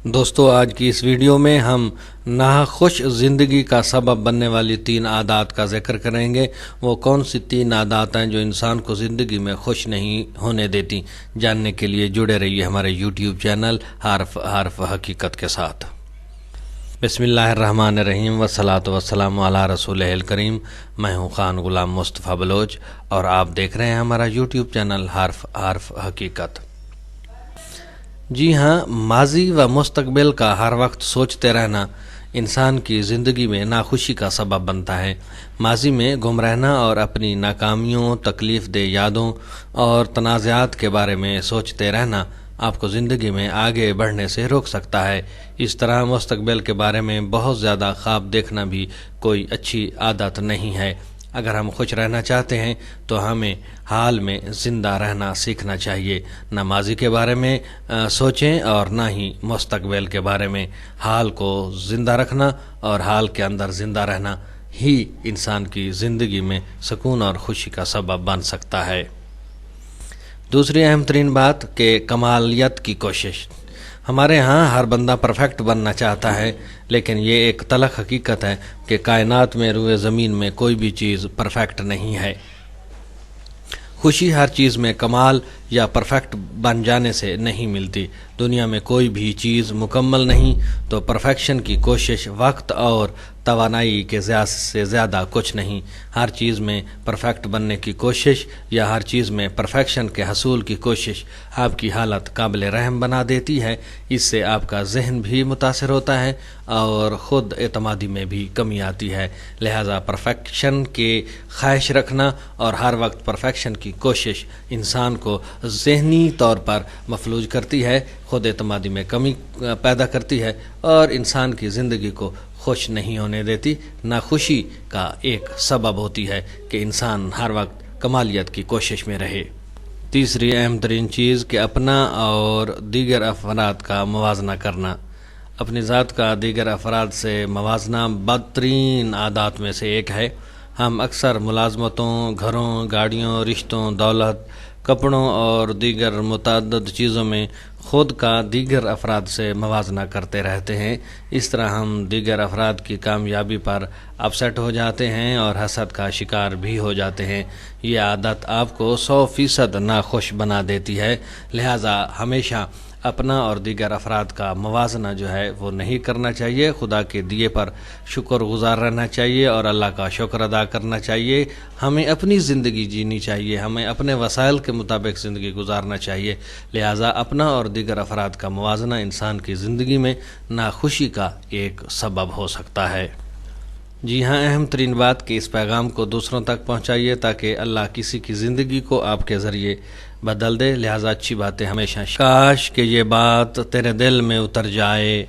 دوستو، آج کی اس ویڈیو میں ہم ناخوش زندگی کا سبب بننے والی 3 عادات کا ذکر کریں گے۔ وہ کون سی 3 عادات ہیں جو انسان کو زندگی میں خوش نہیں ہونے دیتی؟ جاننے کے لیے جڑے رہیے ہمارے یوٹیوب چینل حرف حقیقت کے ساتھ۔ بسم اللہ الرحمن الرحیم والصلاۃ والسلام علی رسول الکریم۔ میں ہوں خان غلام مصطفیٰ بلوچ اور آپ دیکھ رہے ہیں ہمارا یوٹیوب چینل حرف حقیقت۔ جی ہاں، ماضی و مستقبل کا ہر وقت سوچتے رہنا انسان کی زندگی میں ناخوشی کا سبب بنتا ہے۔ ماضی میں گم رہنا اور اپنی ناکامیوں، تکلیف دہ یادوں اور تنازعات کے بارے میں سوچتے رہنا آپ کو زندگی میں آگے بڑھنے سے روک سکتا ہے۔ اس طرح مستقبل کے بارے میں بہت زیادہ خواب دیکھنا بھی کوئی اچھی عادت نہیں ہے۔ اگر ہم خوش رہنا چاہتے ہیں تو ہمیں حال میں زندہ رہنا سیکھنا چاہیے۔ نہ ماضی کے بارے میں سوچیں اور نہ ہی مستقبل کے بارے میں۔ حال کو زندہ رکھنا اور حال کے اندر زندہ رہنا ہی انسان کی زندگی میں سکون اور خوشی کا سبب بن سکتا ہے۔ دوسری اہم ترین بات کہ کمالیت کی کوشش۔ ہمارے ہاں ہر بندہ پرفیکٹ بننا چاہتا ہے، لیکن یہ ایک تلخ حقیقت ہے کہ کائنات میں روئے زمین میں کوئی بھی چیز پرفیکٹ نہیں ہے۔ خوشی ہر چیز میں کمال یا پرفیکٹ بن جانے سے نہیں ملتی۔ دنیا میں کوئی بھی چیز مکمل نہیں، تو پرفیکشن کی کوشش وقت اور توانائی کے سے زیادہ کچھ نہیں۔ ہر چیز میں پرفیکٹ بننے کی کوشش یا ہر چیز میں پرفیکشن کے حصول کی کوشش آپ کی حالت قابل رحم بنا دیتی ہے۔ اس سے آپ کا ذہن بھی متاثر ہوتا ہے اور خود اعتمادی میں بھی کمی آتی ہے۔ لہذا پرفیکشن کے خواہش رکھنا اور ہر وقت پرفیکشن کی کوشش انسان کو ذہنی طور پر مفلوج کرتی ہے، خود اعتمادی میں کمی پیدا کرتی ہے اور انسان کی زندگی کو خوش نہیں ہونے دیتی۔ ناخوشی کا ایک سبب ہوتی ہے کہ انسان ہر وقت کمالیت کی کوشش میں رہے۔ تیسری اہم ترین چیز کہ اپنا اور دیگر افراد کا موازنہ کرنا۔ اپنی ذات کا دیگر افراد سے موازنہ بدترین عادات میں سے ایک ہے۔ ہم اکثر ملازمتوں، گھروں، گاڑیوں، رشتوں، دولت، کپڑوں اور دیگر متعدد چیزوں میں خود کا دیگر افراد سے موازنہ کرتے رہتے ہیں۔ اس طرح ہم دیگر افراد کی کامیابی پر اپسیٹ ہو جاتے ہیں اور حسد کا شکار بھی ہو جاتے ہیں۔ یہ عادت آپ کو 100% ناخوش بنا دیتی ہے۔ لہذا ہمیشہ اپنا اور دیگر افراد کا موازنہ جو ہے وہ نہیں کرنا چاہیے۔ خدا کے دیے پر شکر گزار رہنا چاہیے اور اللہ کا شکر ادا کرنا چاہیے۔ ہمیں اپنی زندگی جینی چاہیے، ہمیں اپنے وسائل کے مطابق زندگی گزارنا چاہیے۔ لہٰذا اپنا اور دیگر افراد کا موازنہ انسان کی زندگی میں ناخوشی کا ایک سبب ہو سکتا ہے۔ جی ہاں، اہم ترین بات کہ اس پیغام کو دوسروں تک پہنچائیے تاکہ اللہ کسی کی زندگی کو آپ کے ذریعے بدل دے۔ لہٰذا اچھی باتیں ہمیشہ کاش کہ یہ بات تیرے دل میں اتر جائے۔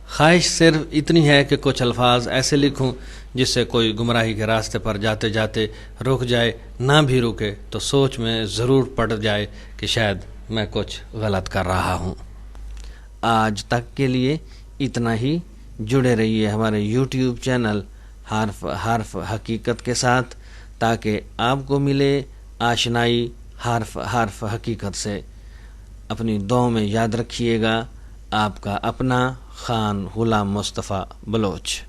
خواہش صرف اتنی ہے کہ کچھ الفاظ ایسے لکھوں جس سے کوئی گمراہی کے راستے پر جاتے جاتے رک جائے، نہ بھی رکے تو سوچ میں ضرور پڑ جائے کہ شاید میں کچھ غلط کر رہا ہوں۔ آج تک کے لیے اتنا ہی۔ جڑے رہیے ہمارے یوٹیوب چینل حرف حقیقت کے ساتھ تاکہ آپ کو ملے آشنائی حرف حقیقت سے۔ اپنی دعاؤں میں یاد رکھیے گا۔ آپ کا اپنا خان غلام مصطفیٰ بلوچ۔